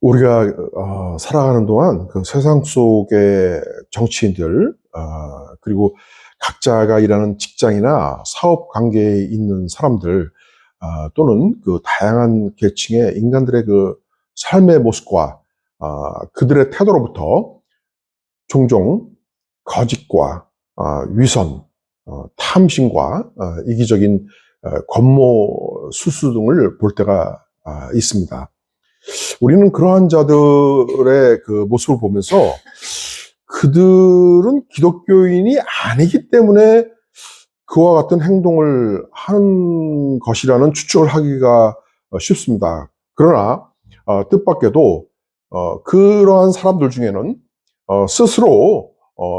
우리가 살아가는 동안 그 세상 속의 정치인들, 그리고 각자가 일하는 직장이나 사업 관계에 있는 사람들, 또는 그 다양한 계층의 인간들의 그 삶의 모습과 그들의 태도로부터 종종 거짓과 위선, 탐심과 이기적인 권모 수수 등을 볼 때가 있습니다. 우리는 그러한 자들의 그 모습을 보면서 그들은 기독교인이 아니기 때문에 그와 같은 행동을 하는 것이라는 추측을 하기가 쉽습니다. 그러나 뜻밖에도 그러한 사람들 중에는 스스로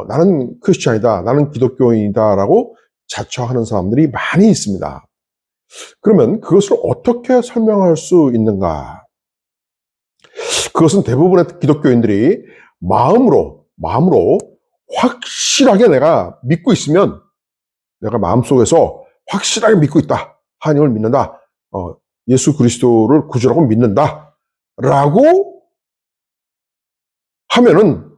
나는 크리스찬이다, 나는 기독교인이다 라고 자처하는 사람들이 많이 있습니다. 그러면 그것을 어떻게 설명할 수 있는가? 그것은 대부분의 기독교인들이 마음으로 확실하게 내가 믿고 있으면, 내가 마음속에서 확실하게 믿고 있다, 하나님을 믿는다, 예수 그리스도를 구주라고 믿는다 라고 하면은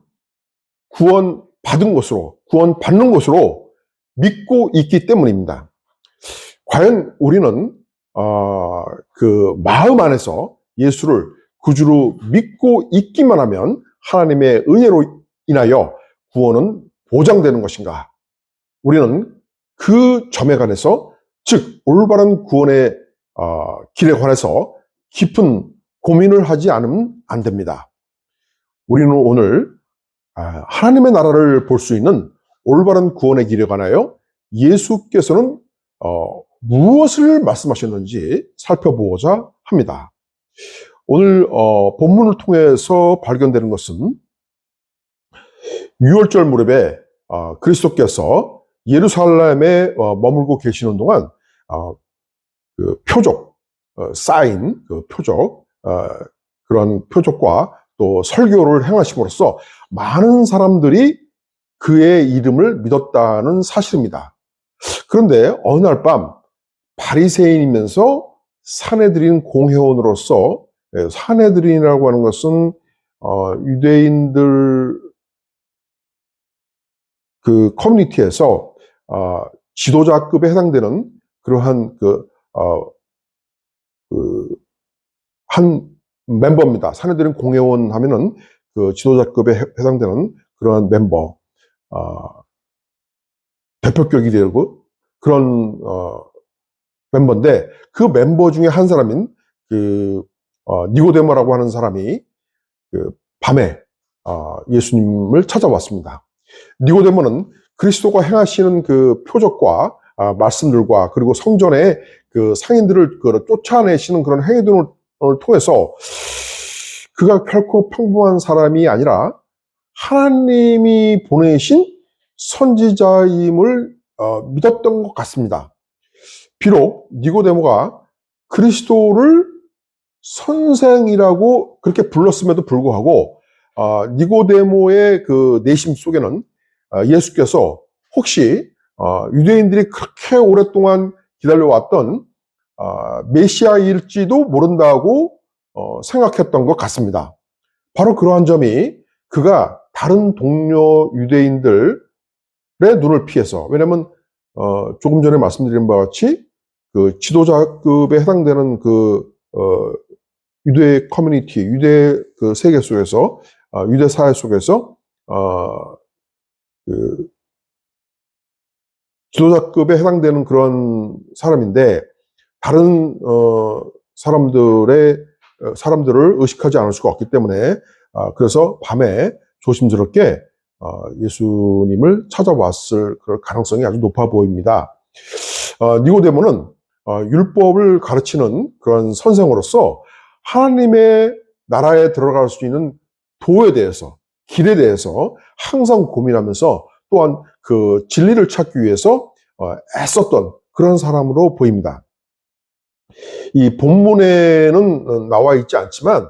구원받은 것으로, 구원받는 것으로 믿고 있기 때문입니다. 과연 우리는 그 마음 안에서 예수를 구주로 믿고 있기만 하면 하나님의 은혜로 인하여 구원은 보장되는 것인가? 우리는 그 점에 관해서, 즉 올바른 구원의 길에 관해서 깊은 고민을 하지 않으면 안 됩니다. 우리는 오늘 하나님의 나라를 볼 수 있는 올바른 구원의 길에 관하여 예수께서는 무엇을 말씀하셨는지 살펴보고자 합니다. 오늘 본문을 통해서 발견되는 것은 유월절 무렵에 그리스도께서 예루살렘에 머물고 계시는 동안 그 표적, 사인, 그 표적, 그런 표적과 또 설교를 행하심으로써 많은 사람들이 그의 이름을 믿었다는 사실입니다. 그런데 어느 날 밤 바리새인이면서 산헤드린 공회원으로서, 산헤드린이라고 하는 것은 유대인들 그 커뮤니티에서 지도자급에 해당되는 그러한 한 멤버입니다. 산헤드린 공회원 하면은 그 지도자급에 해당되는 그러한 멤버, 대표격이 되고 그런 멤버인데, 그 멤버 중에 한 사람인 니고데모라고 하는 사람이 밤에 예수님을 찾아왔습니다. 니고데모는 그리스도가 행하시는 그 표적과 말씀들과, 그리고 성전에 그 상인들을 쫓아내시는 그런 행위들을 통해서 그가 결코 평범한 사람이 아니라 하나님이 보내신 선지자임을 믿었던 것 같습니다. 비록 니고데모가 그리스도를 선생이라고 그렇게 불렀음에도 불구하고 니고데모의 그 내심 속에는 예수께서 혹시 유대인들이 그렇게 오랫동안 기다려왔던 메시아일지도 모른다고 생각했던 것 같습니다. 바로 그러한 점이 그가 다른 동료 유대인들의 눈을 피해서, 왜냐하면 조금 전에 말씀드린 바와 같이 그 지도자급에 해당되는 유대 커뮤니티, 유대 그 세계 속에서, 유대 사회 속에서 그 지도자급에 해당되는 그런 사람인데, 다른 사람들을 의식하지 않을 수가 없기 때문에 그래서 밤에 조심스럽게 예수님을 찾아왔을 그럴 가능성이 아주 높아 보입니다. 니고데모는 율법을 가르치는 그런 선생으로서 하나님의 나라에 들어갈 수 있는 도에 대해서, 길에 대해서 항상 고민하면서 또한 그 진리를 찾기 위해서 애썼던 그런 사람으로 보입니다. 이 본문에는 나와 있지 않지만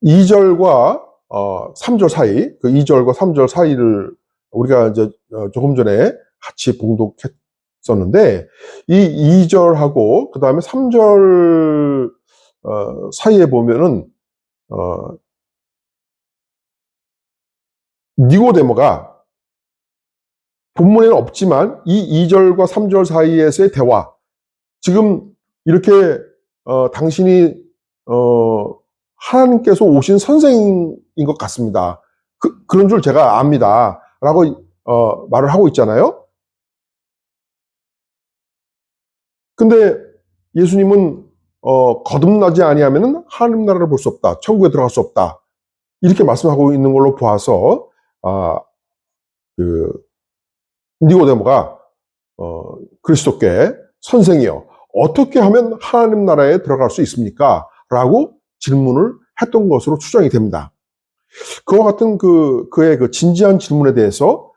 2절과 3절 사이, 그 2절과 3절 사이를 우리가 이제 조금 전에 같이 봉독했었는데, 이 2절하고 그 다음에 3절 사이에 보면은 니고데모가 본문에는 없지만 이 2절과 3절 사이에서의 대화, 지금 이렇게 당신이 하나님께서 오신 선생인 것 같습니다. 그런 줄 제가 압니다. 라고 말을 하고 있잖아요. 근데 예수님은 거듭나지 아니하면은 하나님 나라를 볼 수 없다. 천국에 들어갈 수 없다. 이렇게 말씀하고 있는 걸로 보아서 그 니고데모가 그리스도께 선생이여 어떻게 하면 하나님 나라에 들어갈 수 있습니까? 라고 질문을 했던 것으로 추정이 됩니다. 그와 같은 그의 그 진지한 질문에 대해서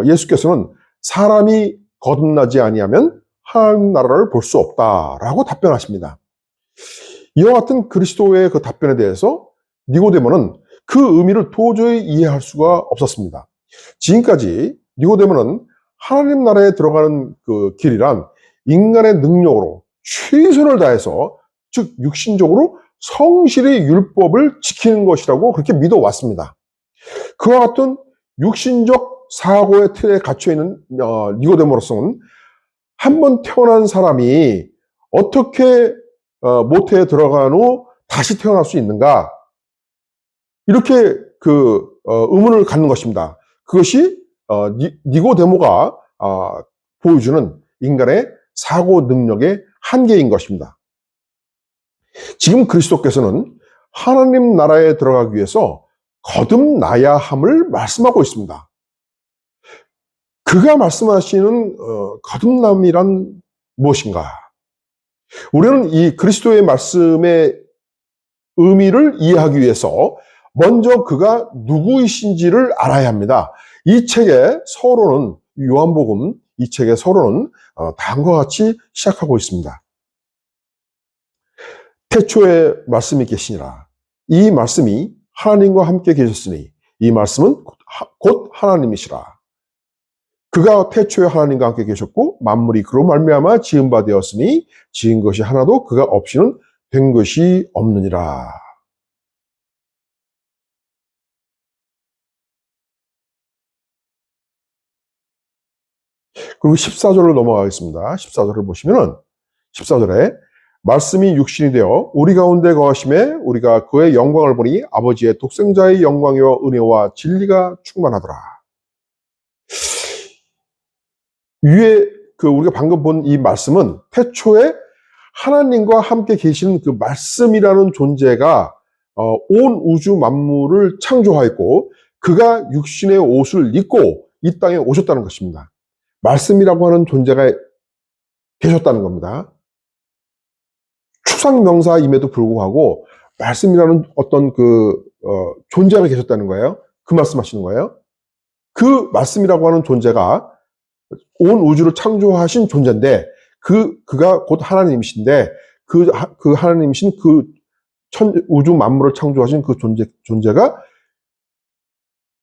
예수께서는 사람이 거듭나지 아니하면 하나님 나라를 볼 수 없다라고 답변하십니다. 이와 같은 그리스도의 그 답변에 대해서 니고데모는 그 의미를 도저히 이해할 수가 없었습니다. 지금까지 니고데모는 하나님 나라에 들어가는 그 길이란 인간의 능력으로 최선을 다해서, 즉 육신적으로 성실히 율법을 지키는 것이라고 그렇게 믿어왔습니다. 그와 같은 육신적 사고의 틀에 갇혀있는 니고데모로서는 한 번 태어난 사람이 어떻게 모태에 들어간 후 다시 태어날 수 있는가, 이렇게 의문을 갖는 것입니다. 그것이 니고데모가 보여주는 인간의 사고 능력의 한계인 것입니다. 지금 그리스도께서는 하나님 나라에 들어가기 위해서 거듭나야 함을 말씀하고 있습니다. 그가 말씀하시는 거듭남이란 무엇인가? 우리는 이 그리스도의 말씀의 의미를 이해하기 위해서 먼저 그가 누구이신지를 알아야 합니다. 이 책의 서론은, 요한복음 이 책의 서론은 다음과 같이 시작하고 있습니다. 태초에 말씀이 계시니라. 이 말씀이 하나님과 함께 계셨으니 이 말씀은 곧 하나님이시라. 그가 태초에 하나님과 함께 계셨고 만물이 그로 말미암아 지은 바 되었으니 지은 것이 하나도 그가 없이는 된 것이 없느니라. 그리고 14절로 넘어가겠습니다. 14절을 보시면은 14절에 말씀이 육신이 되어 우리 가운데 거하심에 우리가 그의 영광을 보니 아버지의 독생자의 영광이와 은혜와 진리가 충만하더라. 위에 우리가 방금 본 이 말씀은 태초에 하나님과 함께 계시는 그 말씀이라는 존재가 온 우주 만물을 창조하였고 그가 육신의 옷을 입고 이 땅에 오셨다는 것입니다. 말씀이라고 하는 존재가 계셨다는 겁니다. 추상명사임에도 불구하고 말씀이라는 어떤 존재가 계셨다는 거예요. 그 말씀하시는 거예요. 그 말씀이라고 하는 존재가 온 우주를 창조하신 존재인데 그가 곧 하나님이신데 그 하나님이신 우주 만물을 창조하신 그 존재가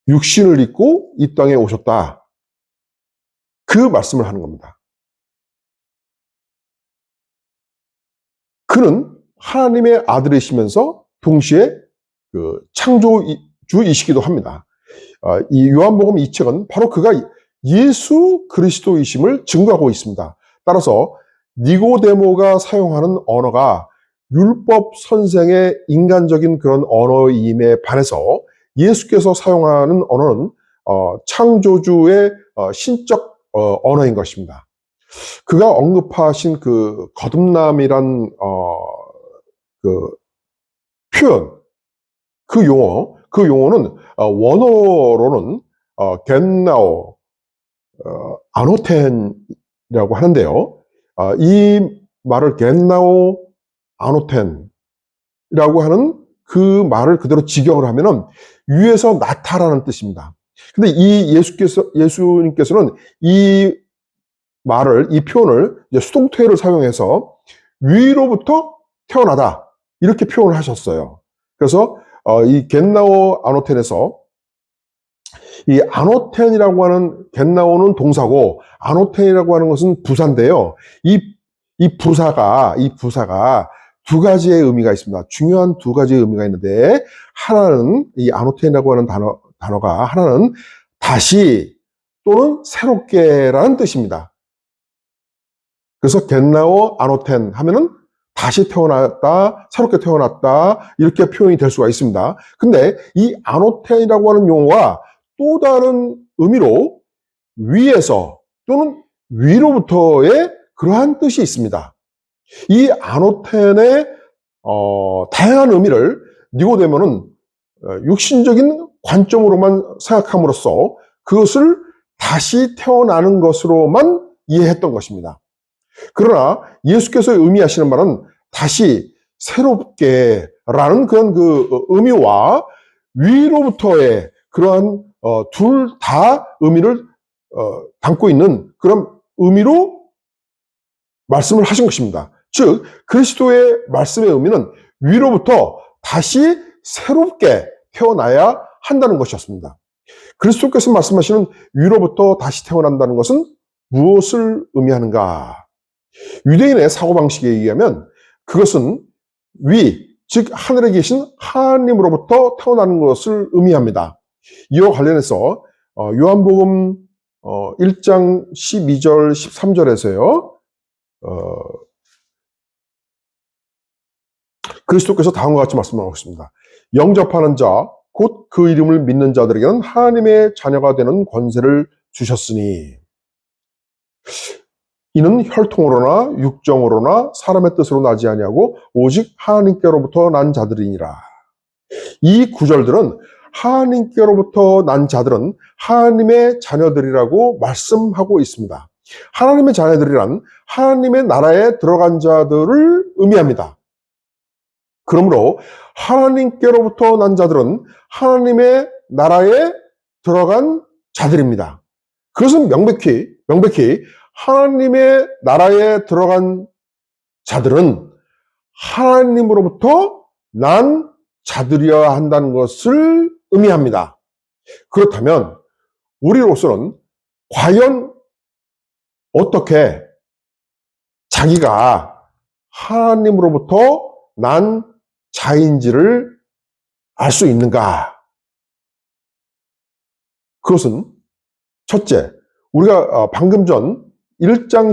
육신을 입고 이 땅에 오셨다. 그 말씀을 하는 겁니다. 그는 하나님의 아들이시면서 동시에 창조주이시기도 합니다. 이 요한복음 이 책은 바로 그가 예수 그리스도이심을 증거하고 있습니다. 따라서 니고데모가 사용하는 언어가 율법 선생의 인간적인 그런 언어임에 반해서 예수께서 사용하는 언어는 창조주의 신적 언어인 것입니다. 그가 언급하신 그 거듭남이란 표현, 그 용어는 원어로는 겐나오 아노텐이라고 하는데요. 이 말을 겐나오 아노텐이라고 하는 그 말을 그대로 직역을 하면은 위에서 나타라는 뜻입니다. 근데 예수님께서는 이 표현을 이제 수동태를 사용해서 위로부터 태어나다 이렇게 표현을 하셨어요. 그래서 이 겐나오 아노텐에서 이 아노텐이라고 하는 겐나오는 동사고 아노텐이라고 하는 것은 부사인데요. 이 부사가 두 가지의 의미가 있습니다. 중요한 두 가지의 의미가 있는데, 하나는, 이 아노텐이라고 하는 단어가, 하나는 다시 또는 새롭게라는 뜻입니다. 그래서 겟나오 아노텐 하면은 다시 태어났다, 새롭게 태어났다, 이렇게 표현이 될 수가 있습니다. 근데 이 아노텐이라고 하는 용어가 또 다른 의미로 위에서 또는 위로부터의 그러한 뜻이 있습니다. 이 아노텐의 다양한 의미를 니고데모는 육신적인 관점으로만 생각함으로써 그것을 다시 태어나는 것으로만 이해했던 것입니다. 그러나 예수께서 의미하시는 말은 다시 새롭게 라는 그런 그 의미와 위로부터의 그러한 둘 다 의미를 담고 있는 그런 의미로 말씀을 하신 것입니다. 즉 그리스도의 말씀의 의미는 위로부터 다시 새롭게 태어나야 한다는 것이었습니다. 그리스도께서 말씀하시는 위로부터 다시 태어난다는 것은 무엇을 의미하는가? 유대인의 사고방식에 의하면 그것은 즉 하늘에 계신 하나님으로부터 태어나는 것을 의미합니다. 이와 관련해서 요한복음 1장 12절 13절에서요 그리스도께서 다음과 같이 말씀하고 있습니다. 영접하는 자, 곧 그 이름을 믿는 자들에게는 하나님의 자녀가 되는 권세를 주셨으니 이는 혈통으로나 육정으로나 사람의 뜻으로 나지 아니하고 오직 하나님께로부터 난 자들이니라. 이 구절들은 하나님께로부터 난 자들은 하나님의 자녀들이라고 말씀하고 있습니다. 하나님의 자녀들이란 하나님의 나라에 들어간 자들을 의미합니다. 그러므로 하나님께로부터 난 자들은 하나님의 나라에 들어간 자들입니다. 그것은 명백히 하나님의 나라에 들어간 자들은 하나님으로부터 난 자들이어야 한다는 것을 의미합니다. 그렇다면 우리로서는 과연 어떻게 자기가 하나님으로부터 난 자인지를 알 수 있는가? 그것은 첫째, 우리가 방금 전 1장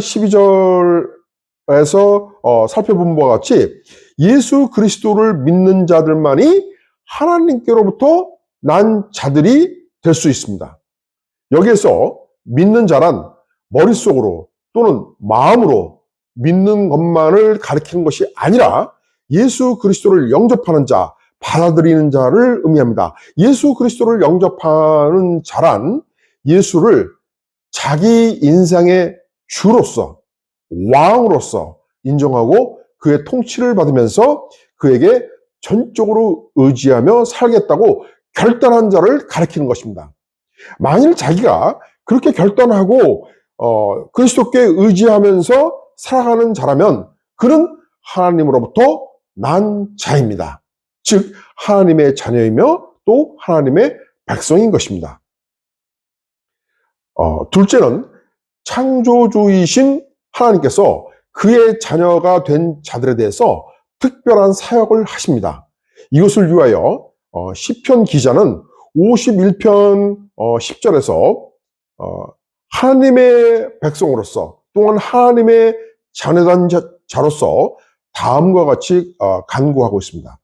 12절에서 살펴본 바와 같이 예수 그리스도를 믿는 자들만이 하나님께로부터 난 자들이 될 수 있습니다. 여기에서 믿는 자란 머릿속으로 또는 마음으로 믿는 것만을 가리키는 것이 아니라 예수 그리스도를 영접하는 자, 받아들이는 자를 의미합니다. 예수 그리스도를 영접하는 자란 예수를 자기 인생의 주로서, 왕으로서 인정하고 그의 통치를 받으면서 그에게 전적으로 의지하며 살겠다고 결단한 자를 가리키는 것입니다. 만일 자기가 그렇게 결단하고 그리스도께 의지하면서 살아가는 자라면 그는 하나님으로부터 난 자입니다. 즉 하나님의 자녀이며 또 하나님의 백성인 것입니다. 둘째는 창조주이신 하나님께서 그의 자녀가 된 자들에 대해서 특별한 사역을 하십니다. 이것을 위하여 시편 기자는 51편 10절에서 하나님의 백성으로서 또한 하나님의 자녀된 자로서 다음과 같이 간구하고 있습니다.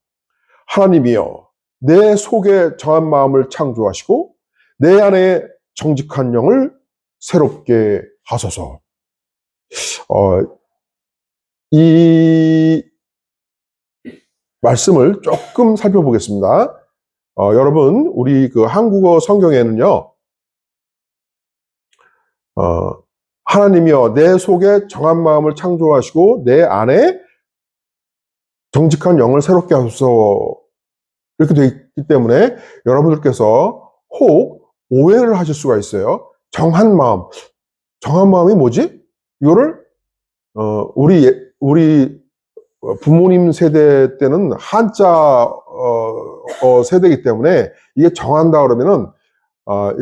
하나님이여 내 속에 정한 마음을 창조하시고 내 안에 정직한 영을 새롭게 하소서. 이 말씀을 조금 살펴보겠습니다. 여러분, 우리 그 한국어 성경에는요, 하나님이여 내 속에 정한 마음을 창조하시고 내 안에 정직한 영을 새롭게 하소서 이렇게 되어 있기 때문에 여러분들께서 혹 오해를 하실 수가 있어요. 정한 마음이 뭐지? 이거를 우리 부모님 세대 때는 한자 세대이기 때문에 이게 정한다 그러면은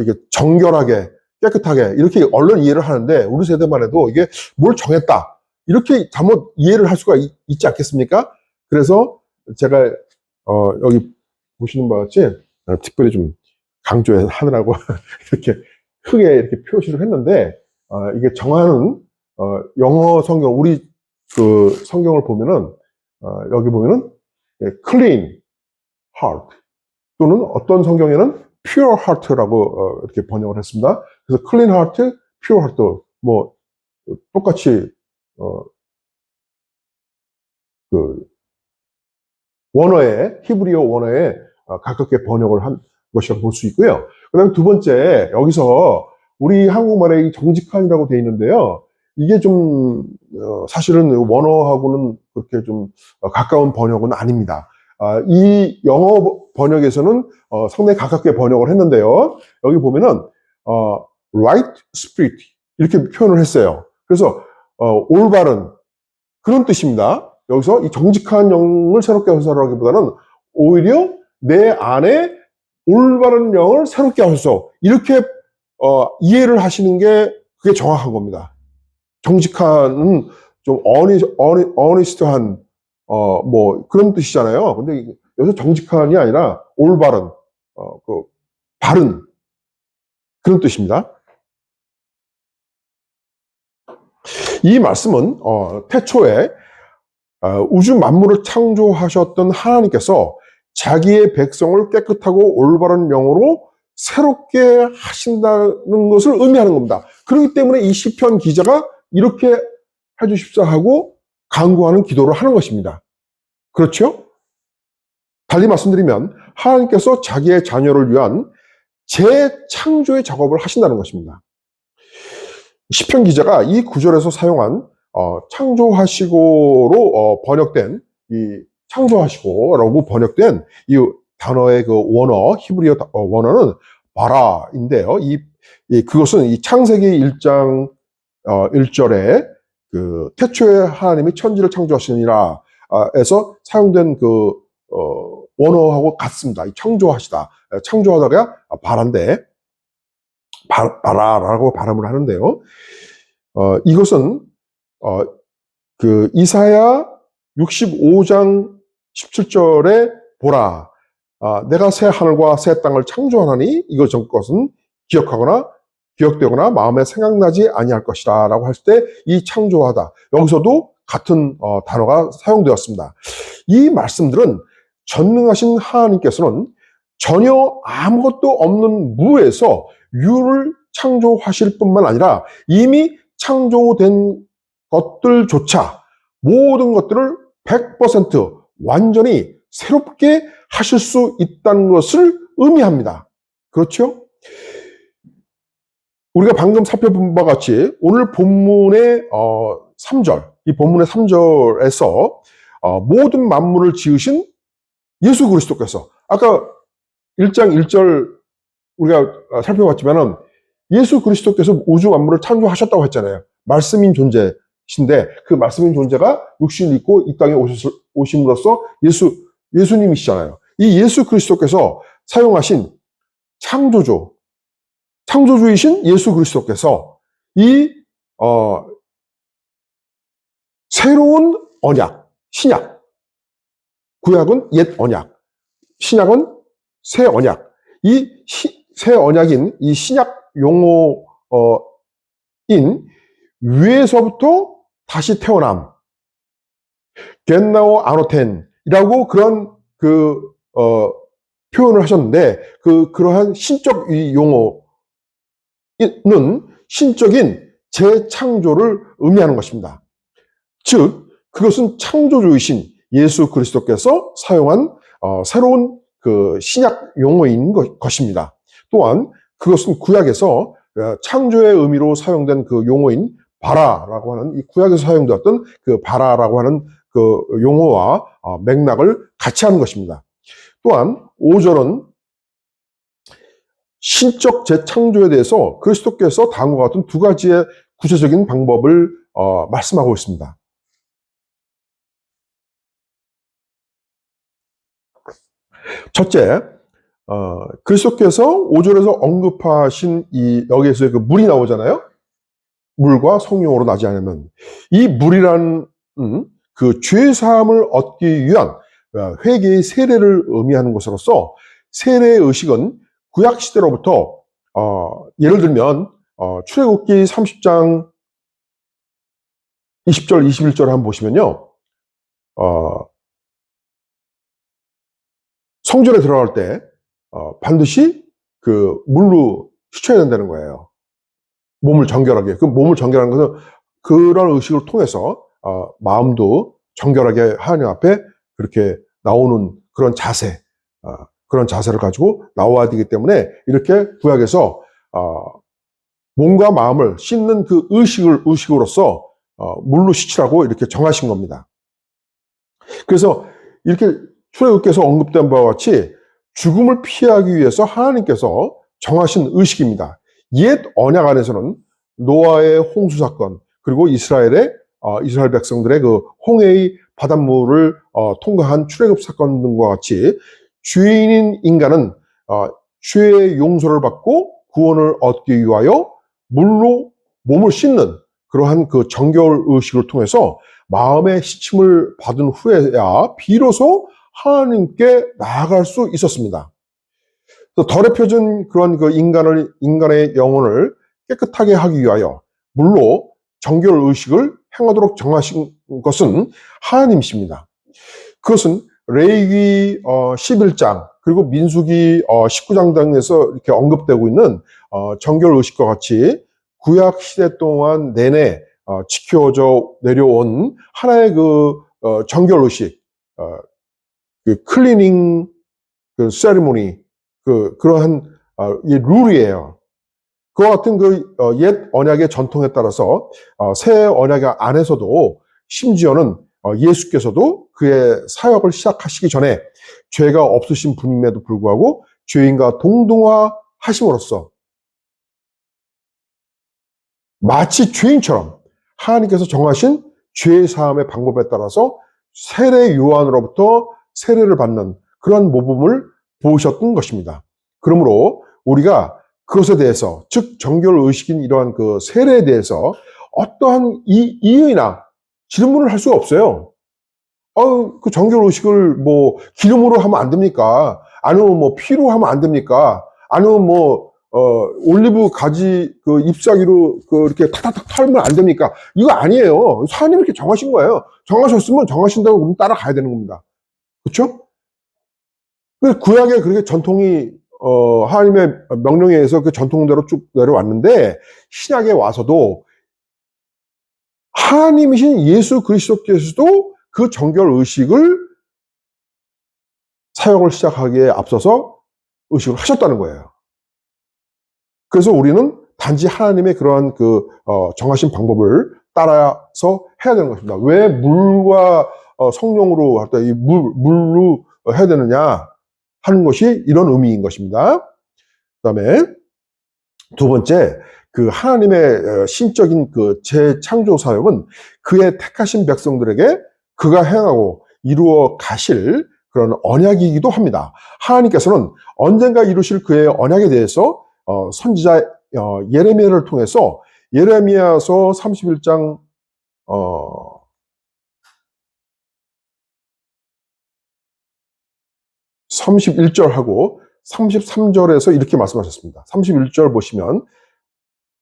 이게 정결하게 깨끗하게 이렇게 얼른 이해를 하는데 우리 세대만 해도 이게 뭘 정했다 이렇게 잘못 이해를 할 수가 있지 않겠습니까? 그래서 제가 여기 보시는 바와 같이 특별히 좀 강조하느라고 이렇게 크게 이렇게 표시를 했는데, 이게 정하는 영어 성경, 우리 그 성경을 보면은 여기 보면은 clean heart, 또는 어떤 성경에는 pure heart라고 이렇게 번역을 했습니다. 그래서 clean heart, pure heart, 뭐 똑같이 그 원어에, 히브리어 원어에 가깝게 번역을 한 것이라고 볼 수 있고요. 그 다음 두 번째, 여기서 우리 한국말에 이 정직한이라고 되어 있는데요. 이게 좀 사실은 원어하고는 그렇게 좀 가까운 번역은 아닙니다. 이 영어 번역에서는 상당히 가깝게 번역을 했는데요. 여기 보면은 right spirit 이렇게 표현을 했어요. 그래서 올바른 그런 뜻입니다. 여기서 이 정직한 영을 새롭게 하소서라기보다는 오히려 내 안에 올바른 영을 새롭게 하소서, 이렇게 이해를 하시는 게 그게 정확한 겁니다. 정직한은 좀 어니스트한 뭐 그런 뜻이잖아요. 근데 여기서 정직한이 아니라 올바른 그 바른 그런 뜻입니다. 이 말씀은 태초에 우주 만물을 창조하셨던 하나님께서 자기의 백성을 깨끗하고 올바른 영으로 새롭게 하신다는 것을 의미하는 겁니다. 그렇기 때문에 이 시편 기자가 이렇게 해주십사 하고 간구하는 기도를 하는 것입니다. 그렇죠? 달리 말씀드리면 하나님께서 자기의 자녀를 위한 재창조의 작업을 하신다는 것입니다. 시편 기자가 이 구절에서 사용한 창조하시고로 번역된 이 창조하시고라고 번역된 이 단어의 그 원어, 히브리어 원어는 바라인데요. 그것은 이 창세기 1장 1절에 그 태초에 하나님이 천지를 창조하시니라 에서 사용된 그 원어하고 같습니다. 이 창조하시다, 창조하다가 바란데 바라라고 발음을 하는데요. 이것은 그 이사야 65장 17절에 보라, 내가 새 하늘과 새 땅을 창조하나니 이것 전 것은 기억되거나 마음에 생각나지 아니할 것이라 라고 할 때 이 창조하다, 여기서도 같은 단어가 사용되었습니다. 이 말씀들은 전능하신 하나님께서는 전혀 아무것도 없는 무에서 유를 창조하실 뿐만 아니라 이미 창조된 것들조차 모든 것들을 100% 완전히 새롭게 하실 수 있다는 것을 의미합니다. 그렇죠? 우리가 방금 살펴본 바와 같이 오늘 본문의 3절, 이 본문의 3절에서 모든 만물을 지으신 예수 그리스도께서, 아까 1장 1절 우리가 살펴봤지만은 예수 그리스도께서 우주 만물을 창조하셨다고 했잖아요. 말씀인 존재신데 그 말씀인 존재가 육신을 입고 이 땅에 오심으로써 예수님이시잖아요. 이 예수 그리스도께서 사용하신 창조주이신 예수 그리스도께서 이 새로운 언약, 신약, 구약은 옛 언약, 신약은 새 언약, 이 새 언약인 이 신약 용어인 위에서부터 다시 태어남, 겐나오 아노텐이라고 그런 표현을 하셨는데, 그러한 신적 용어는 신적인 재창조를 의미하는 것입니다. 즉, 그것은 창조주이신 예수 그리스도께서 사용한 새로운 그 신약 용어인 것입니다. 또한 그것은 구약에서 창조의 의미로 사용된 그 용어인 바라라고 하는, 이 구약에서 사용되었던 그 바라라고 하는 그 용어와 맥락을 같이 하는 것입니다. 또한 5절은 신적 재창조에 대해서 그리스도께서 다음과 같은 두 가지의 구체적인 방법을 말씀하고 있습니다. 첫째, 그리스도께서 5절에서 언급하신 여기에서 그 물이 나오잖아요. 물과 성령으로 나지 않으면, 이 물이라는 그 죄사함을 얻기 위한 회개의 세례를 의미하는 것으로서 세례의 의식은 구약 시대로부터 예를 들면 출애굽기 30장 20절, 21절 한번 보시면요. 성전에 들어갈 때 반드시 그 물로 씻어야 된다는 거예요. 몸을 정결하게. 그 몸을 정결하는 것은 그런 의식을 통해서 마음도 정결하게 하나님 앞에 그렇게 나오는 그런 자세, 그런 자세를 가지고 나와야 되기 때문에 이렇게 구약에서 몸과 마음을 씻는 그 의식으로서 물로 씻으라고 이렇게 정하신 겁니다. 그래서 이렇게 출애굽기에서 언급된 바와 같이 죽음을 피하기 위해서 하나님께서 정하신 의식입니다. 옛 언약 안에서는 노아의 홍수 사건, 그리고 이스라엘 백성들의 그 홍해의 바닷물을 통과한 출애굽 사건 등과 같이 죄인인 인간은 죄의 용서를 받고 구원을 얻기 위하여 물로 몸을 씻는 그러한 그 정결 의식을 통해서 마음의 씻임을 받은 후에야 비로소 하나님께 나아갈 수 있었습니다. 더럽혀진 그런 그 인간의 영혼을 깨끗하게 하기 위하여 물로 정결 의식을 행하도록 정하신 것은 하나님이십니다. 그것은 레위기 11장 그리고 민수기 19장 등에서 이렇게 언급되고 있는 정결 의식과 같이 구약 시대 동안 내내 지켜져 내려온 하나의 그 정결 의식, 그 클리닝 그 세리모니, 그러한 이 룰이에요. 그와 같은 그 옛 언약의 전통에 따라서 새 언약 안에서도 심지어는 예수께서도 그의 사역을 시작하시기 전에 죄가 없으신 분임에도 불구하고 죄인과 동등화하심으로써 마치 죄인처럼 하나님께서 정하신 죄 사함의 방법에 따라서 세례 요한으로부터 세례를 받는 그런 모범을 보이셨던 것입니다. 그러므로 우리가 그것에 대해서, 즉 정결 의식인 이러한 그 세례에 대해서 어떠한 이의나 질문을 할 수가 없어요. 그 정결 의식을 뭐 기름으로 하면 안 됩니까? 아니면 뭐 피로 하면 안 됩니까? 아니면 뭐 올리브 가지 그 잎사귀로 이렇게 탁탁탁 털면 안 됩니까? 이거 아니에요. 하나님이 이렇게 정하신 거예요. 정하셨으면 정하신다고 그럼 따라가야 되는 겁니다. 그렇죠? 구약에 그렇게 전통이 하나님의 명령에 의해서 그 전통대로 쭉 내려왔는데 신약에 와서도 하나님이신 예수 그리스도께서도 그 정결 의식을 사역을 시작하기에 앞서서 의식을 하셨다는 거예요. 그래서 우리는 단지 하나님의 그러한 그 정하신 방법을 따라서 해야 되는 것입니다. 왜 물과 성령으로 할 때 이 물로 해야 되느냐 하는 것이 이런 의미인 것입니다. 그다음에 두 번째, 그 하나님의 신적인 그 재창조 사역은 그의 택하신 백성들에게 그가 행하고 이루어 가실 그런 언약이기도 합니다. 하나님께서는 언젠가 이루실 그의 언약에 대해서 선지자 예레미야를 통해서 예레미야서 31장 31절하고 33절에서 이렇게 말씀하셨습니다. 31절 보시면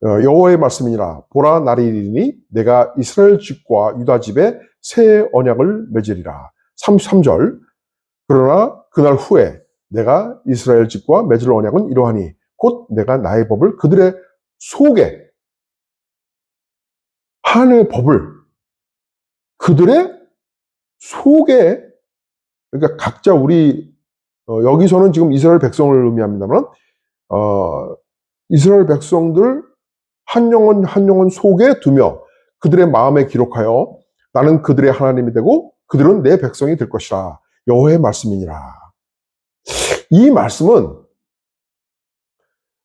여호와의 말씀이니라 보라 날이 이르니 내가 이스라엘 집과 유다 집에 새 언약을 맺으리라. 33절 그러나 그날 후에 내가 이스라엘 집과 맺을 언약은 이러하니 곧 내가 나의 법을 그들의 속에, 하나님의 법을 그들의 속에, 그러니까 각자 우리 여기서는 지금 이스라엘 백성을 의미합니다만 이스라엘 백성들 한 영혼 한 영혼 속에 두며 그들의 마음에 기록하여 나는 그들의 하나님이 되고 그들은 내 백성이 될 것이라. 여호와의 말씀이니라. 이 말씀은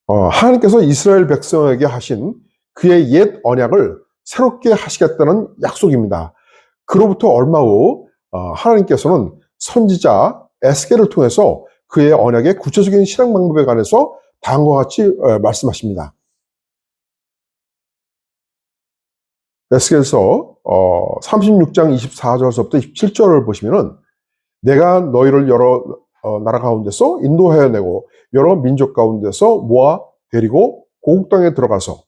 하나님께서 이스라엘 백성에게 하신 그의 옛 언약을 새롭게 하시겠다는 약속입니다. 그로부터 얼마 후 하나님께서는 선지자 에스겔을 통해서 그의 언약의 구체적인 실행 방법에 관해서 다음과 같이 말씀하십니다. 에스겔서 36장 24절서부터 27절을 보시면은 내가 너희를 여러 나라 가운데서 인도하여내고 여러 민족 가운데서 모아 데리고 고국 땅에 들어가서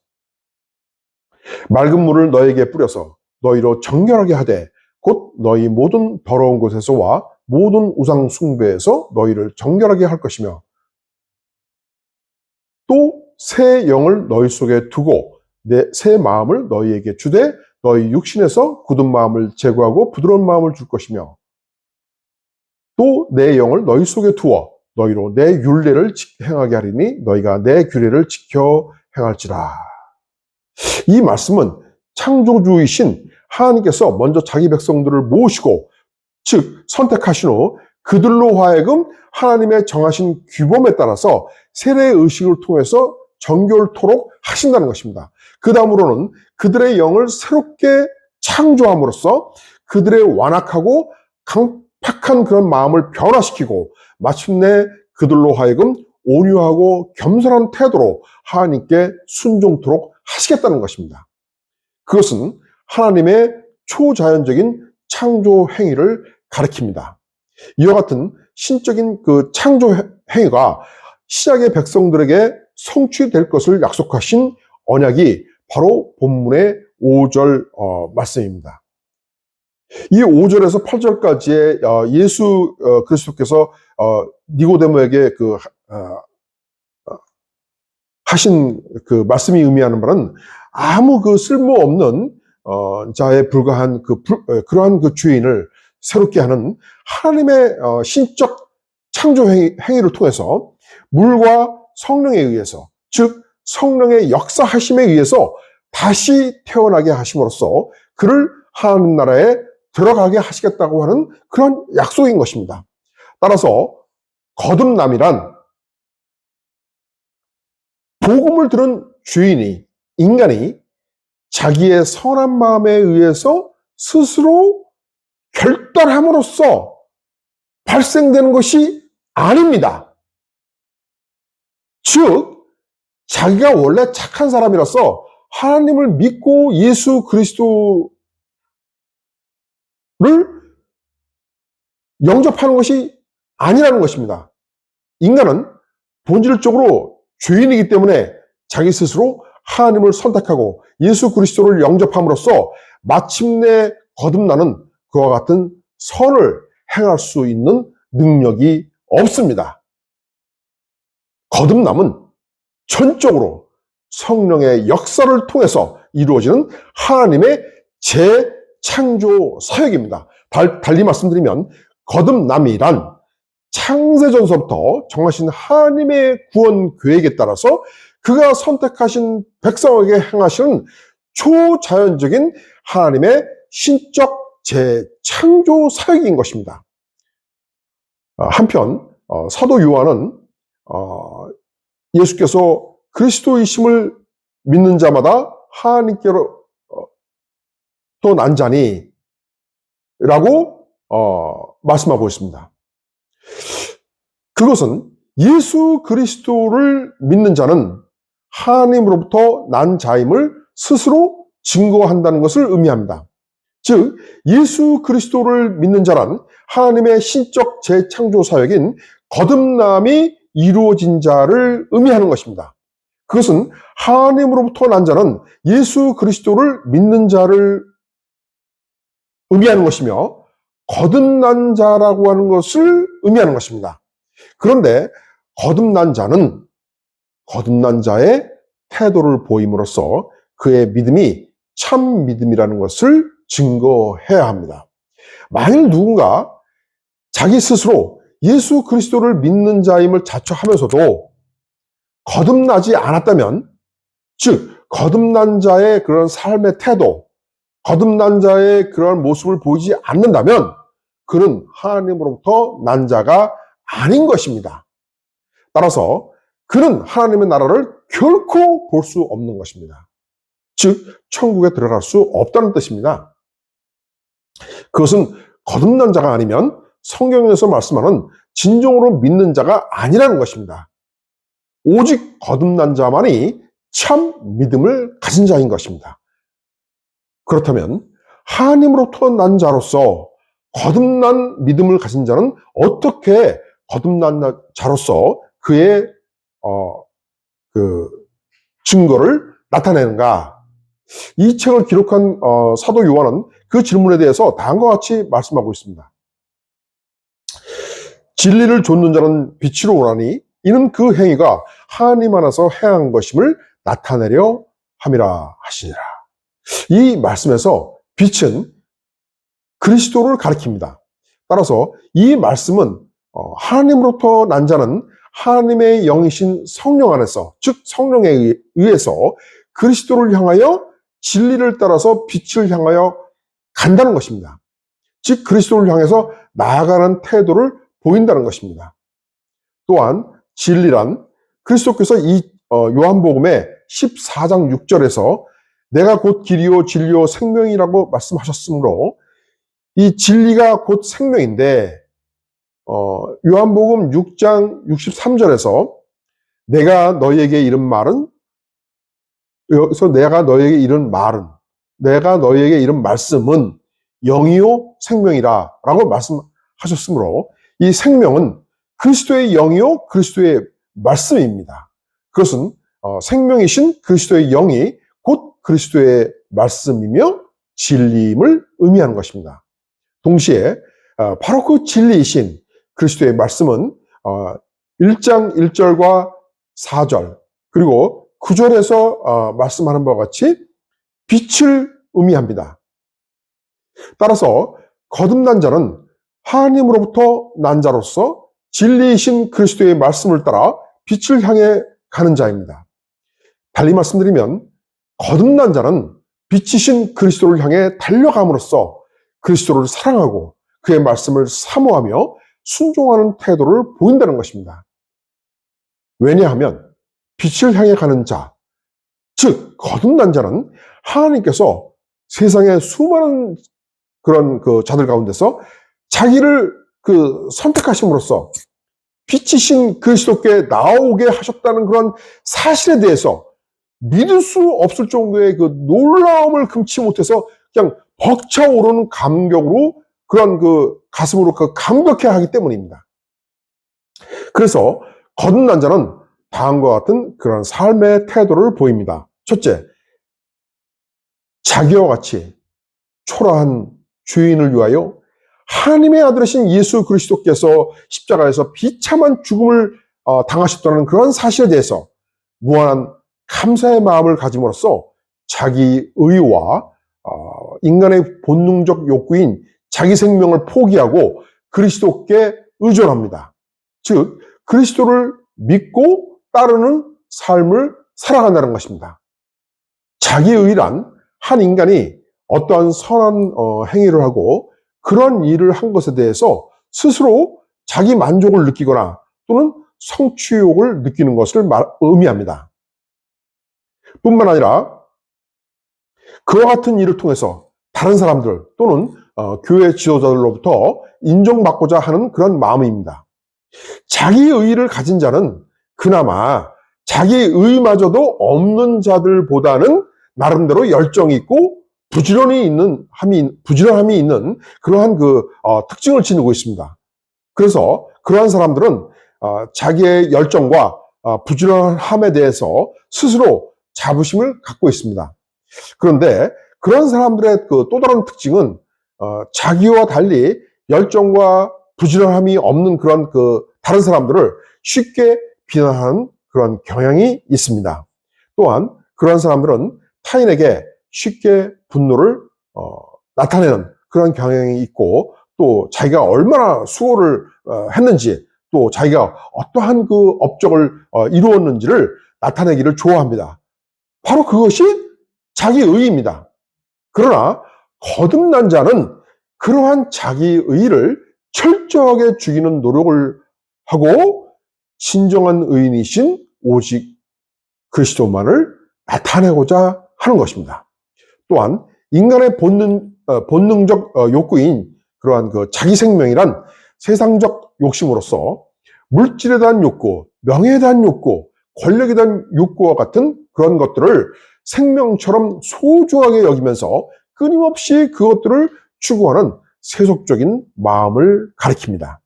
맑은 물을 너에게 뿌려서 너희로 정결하게 하되 곧 너희 모든 더러운 곳에서와 모든 우상 숭배에서 너희를 정결하게 할 것이며 또 새 영을 너희 속에 두고 새 마음을 너희에게 주되 너희 육신에서 굳은 마음을 제거하고 부드러운 마음을 줄 것이며 또 내 영을 너희 속에 두어 너희로 내 율례를 행하게 하리니 너희가 내 규례를 지켜 행할지라. 이 말씀은 창조주이신 하나님께서 먼저 자기 백성들을 모으시고 즉 선택하신 후 그들로 하여금 하나님의 정하신 규범에 따라서 세례의 의식을 통해서 정결토록 하신다는 것입니다. 그 다음으로는 그들의 영을 새롭게 창조함으로써 그들의 완악하고 강팍한 그런 마음을 변화시키고 마침내 그들로 하여금 온유하고 겸손한 태도로 하나님께 순종토록 하시겠다는 것입니다. 그것은 하나님의 초자연적인 창조 행위를 가리킵니다. 이와 같은 신적인 그 창조 행위가 시작의 백성들에게 성취될 것을 약속하신 언약이 바로 본문의 5절 말씀입니다. 이 5절에서 8절까지의 예수 그리스도께서 니고데모에게 하신 그 말씀이 의미하는 바는 아무 그 쓸모없는 자에 불과한 그러한 그 주인을 새롭게 하는 하나님의 신적 창조 행위를 통해서 물과 성령에 의해서 즉 성령의 역사하심에 의해서 다시 태어나게 하심으로써 그를 하나님 나라에 들어가게 하시겠다고 하는 그런 약속인 것입니다. 따라서 거듭남이란 복음을 들은 주인이 인간이 자기의 선한 마음에 의해서 스스로 결단함으로써 발생되는 것이 아닙니다. 즉 자기가 원래 착한 사람이라서 하나님을 믿고 예수 그리스도를 영접하는 것이 아니라는 것입니다. 인간은 본질적으로 죄인이기 때문에 자기 스스로 하나님을 선택하고 예수 그리스도를 영접함으로써 마침내 거듭나는 그와 같은 선을 행할 수 있는 능력이 없습니다. 거듭남은 전적으로 성령의 역사를 통해서 이루어지는 하나님의 재창조 사역입니다. 달리 말씀드리면 거듭남이란 창세전서부터 정하신 하나님의 구원 계획에 따라서 그가 선택하신 백성에게 행하시는 초자연적인 하나님의 신적 재창조 사역인 것입니다. 한편 사도 요한은 예수께서 그리스도이심을 믿는 자마다 하나님께로 또 난 자니 라고 말씀하고 있습니다. 그것은 예수 그리스도를 믿는 자는 하나님으로부터 난 자임을 스스로 증거한다는 것을 의미합니다. 즉 예수 그리스도를 믿는 자란 하나님의 신적 재창조 사역인 거듭남이 이루어진 자를 의미하는 것입니다. 그것은 하나님으로부터 난 자는 예수 그리스도를 믿는 자를 의미하는 것이며 거듭난 자라고 하는 것을 의미하는 것입니다. 그런데 거듭난 자는 거듭난 자의 태도를 보임으로써 그의 믿음이 참 믿음이라는 것을 증거해야 합니다. 만일 누군가 자기 스스로 예수 그리스도를 믿는 자임을 자처하면서도 거듭나지 않았다면, 즉 거듭난 자의 그런 삶의 태도, 거듭난 자의 그런 모습을 보이지 않는다면 그는 하나님으로부터 난 자가 아닌 것입니다. 따라서 그는 하나님의 나라를 결코 볼 수 없는 것입니다. 즉 천국에 들어갈 수 없다는 뜻입니다. 그것은 거듭난 자가 아니면 성경에서 말씀하는 진정으로 믿는 자가 아니라는 것입니다. 오직 거듭난 자만이 참 믿음을 가진 자인 것입니다. 그렇다면 하나님으로부터 난 자로서 거듭난 믿음을 가진 자는 어떻게 거듭난 자로서 그의 그 증거를 나타내는가? 이 책을 기록한 사도 요한은 그 질문에 대해서 다음과 같이 말씀하고 있습니다. 진리를 좇는 자는 빛으로 오라니 이는 그 행위가 하나님 안에서 행한 것임을 나타내려 함이라 하시니라. 이 말씀에서 빛은 그리스도를 가리킵니다. 따라서 이 말씀은 하나님으로부터 난 자는 하나님의 영이신 성령 안에서, 즉 성령에 의해서 그리스도를 향하여 진리를 따라서 빛을 향하여 간다는 것입니다. 즉 그리스도를 향해서 나아가는 태도를 보인다는 것입니다. 또한 진리란 그리스도께서 이 요한복음의 14장 6절에서 내가 곧 길이요 진리요 생명이라고 말씀하셨으므로 이 진리가 곧 생명인데 요한복음 6장 63절에서 내가 너희에게 이른 말은 여기서 내가 너희에게 이른 말씀은 영이요 생명이라 라고 말씀하셨으므로 이 생명은 그리스도의 영이요 그리스도의 말씀입니다. 그것은 생명이신 그리스도의 영이 곧 그리스도의 말씀이며 진리임을 의미하는 것입니다. 동시에 바로 그 진리이신 그리스도의 말씀은 1장 1절과 4절 그리고 9절에서 말씀하는 바와 같이 빛을 의미합니다. 따라서 거듭난 자는 하나님으로부터 난 자로서 진리이신 그리스도의 말씀을 따라 빛을 향해 가는 자입니다. 달리 말씀드리면 거듭난 자는 빛이신 그리스도를 향해 달려감으로써 그리스도를 사랑하고 그의 말씀을 사모하며 순종하는 태도를 보인다는 것입니다. 왜냐하면 빛을 향해 가는 자, 즉 거듭난 자는 하나님께서 세상의 수많은 그런 자들 가운데서 자기를 선택하심으로써 빛이신 그리스도께 나오게 하셨다는 그런 사실에 대해서 믿을 수 없을 정도의 그 놀라움을 금치 못해서 그냥 벅차오르는 감격으로 그런 가슴으로 감격해 하기 때문입니다. 그래서 거듭난 자는 다음과 같은 그런 삶의 태도를 보입니다. 첫째, 자기와 같이 초라한 죄인을 위하여 하나님의 아들이신 예수 그리스도께서 십자가에서 비참한 죽음을 당하셨다는 그런 사실에 대해서 무한한 감사의 마음을 가짐으로써 자기 의와 인간의 본능적 욕구인 자기 생명을 포기하고 그리스도께 의존합니다. 즉 그리스도를 믿고 따르는 삶을 살아간다는 것입니다. 자기의란 한 인간이 어떠한 선한 행위를 하고 그런 일을 한 것에 대해서 스스로 자기 만족을 느끼거나 또는 성취욕을 느끼는 것을 의미합니다. 뿐만 아니라 그와 같은 일을 통해서 다른 사람들 또는 교회 지도자들로부터 인정받고자 하는 그런 마음입니다. 자기 의의를 가진 자는 그나마 자기 의의마저도 없는 자들보다는 나름대로 열정이 있고 부지런함이 있는 그러한 특징을 지니고 있습니다. 그래서 그러한 사람들은 자기의 열정과 부지런함에 대해서 스스로 자부심을 갖고 있습니다. 그런데 그런 사람들의 또 다른 특징은 자기와 달리 열정과 부지런함이 없는 그런 다른 사람들을 쉽게 비난하는 그런 경향이 있습니다. 또한 그런 사람들은 타인에게 쉽게 분노를 나타내는 그런 경향이 있고 또 자기가 얼마나 수고를 했는지 또 자기가 어떠한 업적을 이루었는지를 나타내기를 좋아합니다. 바로 그것이 자기의입니다. 그러나 거듭난 자는 그러한 자기의를 철저하게 죽이는 노력을 하고 진정한 의인이신 오직 그리스도만을 나타내고자 하는 것입니다. 또한 인간의 본능적 욕구인 그러한 자기 생명이란 세상적 욕심으로서 물질에 대한 욕구, 명예에 대한 욕구, 권력에 대한 욕구와 같은 그런 것들을 생명처럼 소중하게 여기면서 끊임없이 그것들을 추구하는 세속적인 마음을 가리킵니다.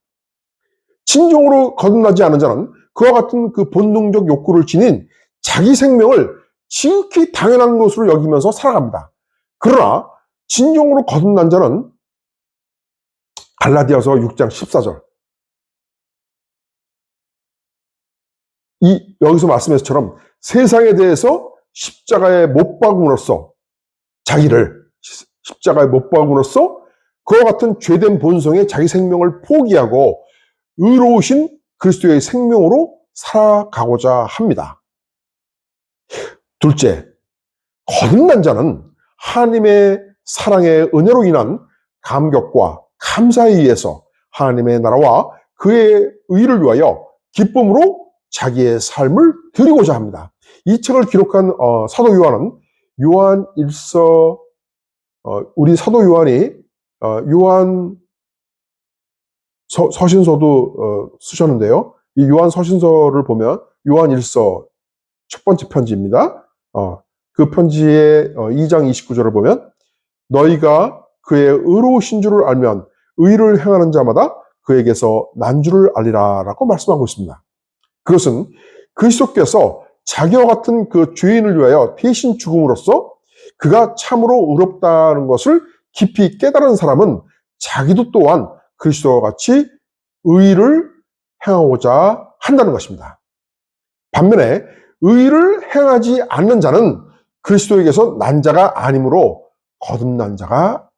진정으로 거듭나지 않은 자는 그와 같은 그 본능적 욕구를 지닌 자기 생명을 지극히 당연한 것으로 여기면서 살아갑니다. 그러나 진정으로 거듭난 자는 갈라디아서 6장 14절 여기서 말씀해서처럼 세상에 대해서 십자가에 못 박음으로써 자기를 십자가에 못 박음으로써 그와 같은 죄된 본성의 자기 생명을 포기하고 의로우신 그리스도의 생명으로 살아가고자 합니다. 둘째, 거듭난 자는 하나님의 사랑의 은혜로 인한 감격과 감사에 의해서 하나님의 나라와 그의 의를 위하여 기쁨으로 자기의 삶을 드리고자 합니다. 이 책을 기록한 사도 요한은 요한 1서 우리 사도 요한이 요한 서신서도 쓰셨는데요. 이 요한 서신서를 보면 요한 1서 첫 번째 편지입니다. 그 편지의 2장 29절을 보면 너희가 그의 의로우신 줄을 알면 의를 행하는 자마다 그에게서 난 줄을 알리라 라고 말씀하고 있습니다. 그것은 그리스도께서 자기와 같은 그 죄인을 위하여 대신 죽음으로써 그가 참으로 의롭다는 것을 깊이 깨달은 사람은 자기도 또한 그리스도와 같이 의를 행하고자 한다는 것입니다. 반면에 의를 행하지 않는 자는 그리스도에게서 난 자가 아니므로 거듭난 자가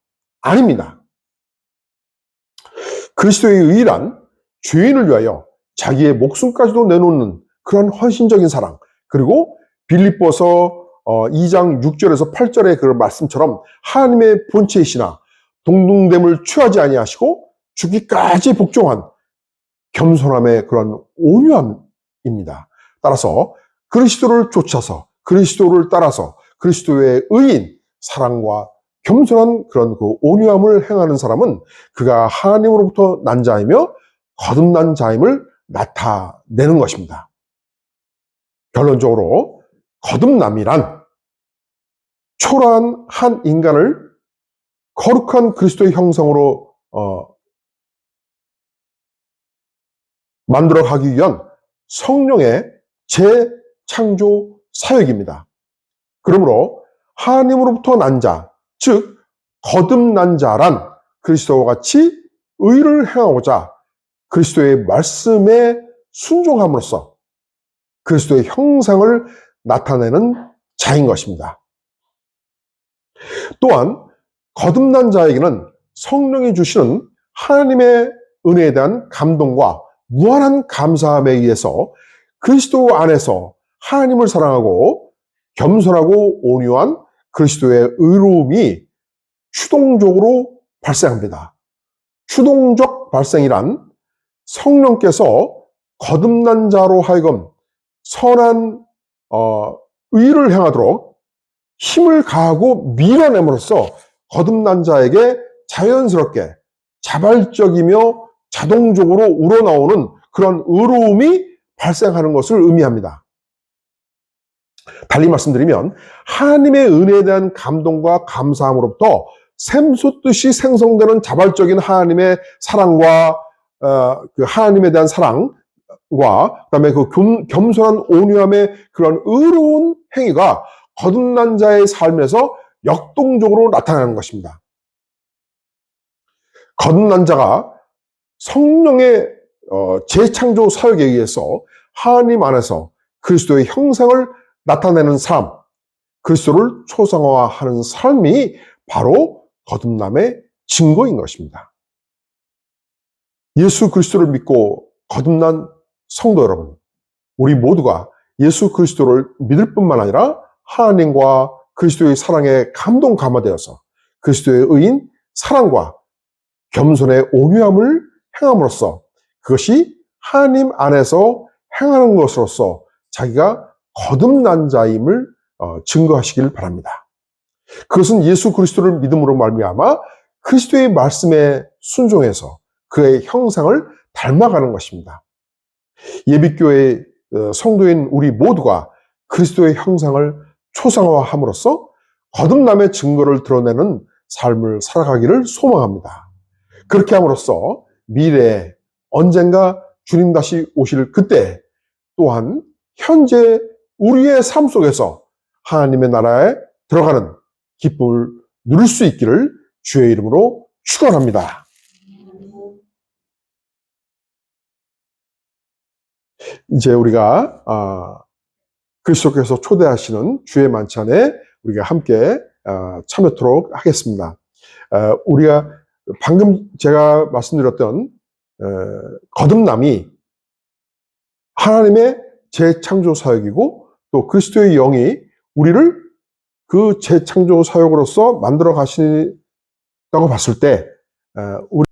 아닙니다. 그리스도의 의란 죄인을 위하여 자기의 목숨까지도 내놓는 그런 헌신적인 사랑, 그리고 빌립보서 2장 6절에서 8절의 그 말씀처럼 하나님의 본체이시나 동등됨을 취하지 아니하시고 죽기까지 복종한 겸손함의 그런 온유함입니다. 따라서 그리스도를 쫓아서 그리스도를 따라서 그리스도의 의인, 사랑과 겸손한 그런 그 온유함을 행하는 사람은 그가 하나님으로부터 난 자이며 거듭난 자임을 나타내는 것입니다. 결론적으로 거듭남이란 초라한 한 인간을 거룩한 그리스도의 형상으로 만들어가기 위한 성령의 재창조 사역입니다. 그러므로 하나님으로부터 난 자, 즉 거듭난 자란 그리스도와 같이 의를 행하고자 그리스도의 말씀에 순종함으로써 그리스도의 형상을 나타내는 자인 것입니다. 또한 거듭난 자에게는 성령이 주시는 하나님의 은혜에 대한 감동과 무한한 감사함에 의해서 그리스도 안에서 하나님을 사랑하고 겸손하고 온유한 그리스도의 의로움이 추동적으로 발생합니다. 추동적 발생이란 성령께서 거듭난 자로 하여금 선한 의를 행하도록 힘을 가하고 밀어냄으로써 거듭난 자에게 자연스럽게 자발적이며 자동적으로 우러나오는 그런 의로움이 발생하는 것을 의미합니다. 달리 말씀드리면 하나님의 은혜에 대한 감동과 감사함으로부터 샘솟듯이 생성되는 자발적인 하나님의 사랑과 그 하나님에 대한 사랑과 그다음에 그 겸손한 온유함의 그런 의로운 행위가 거듭난 자의 삶에서 역동적으로 나타나는 것입니다. 거듭난 자가 성령의 재창조 사역에 의해서 하나님 안에서 그리스도의 형상을 나타내는 삶, 그리스도를 초상화하는 삶이 바로 거듭남의 증거인 것입니다. 예수 그리스도를 믿고 거듭난 성도 여러분, 우리 모두가 예수 그리스도를 믿을 뿐만 아니라 하나님과 그리스도의 사랑에 감동 감화되어서 그리스도의 의인 사랑과 겸손의 온유함을 행함으로써 그것이 하나님 안에서 행하는 것으로서 자기가 거듭난 자임을 증거하시길 바랍니다. 그것은 예수 그리스도를 믿음으로 말미암아 그리스도의 말씀에 순종해서 그의 형상을 닮아가는 것입니다. 예비교회 성도인 우리 모두가 그리스도의 형상을 초상화함으로써 거듭남의 증거를 드러내는 삶을 살아가기를 소망합니다. 그렇게 함으로써 미래에 언젠가 주님 다시 오실 그때 또한 현재 우리의 삶 속에서 하나님의 나라에 들어가는 기쁨을 누릴 수 있기를 주의 이름으로 축원합니다. 이제 우리가 그리스도께서 초대하시는 주의 만찬에 우리가 함께 참여토록 하겠습니다. 우리가 방금 제가 말씀드렸던 거듭남이 하나님의 재창조 사역이고 또 그리스도의 영이 우리를 그 재창조 사역으로서 만들어 가신다고 봤을 때 우리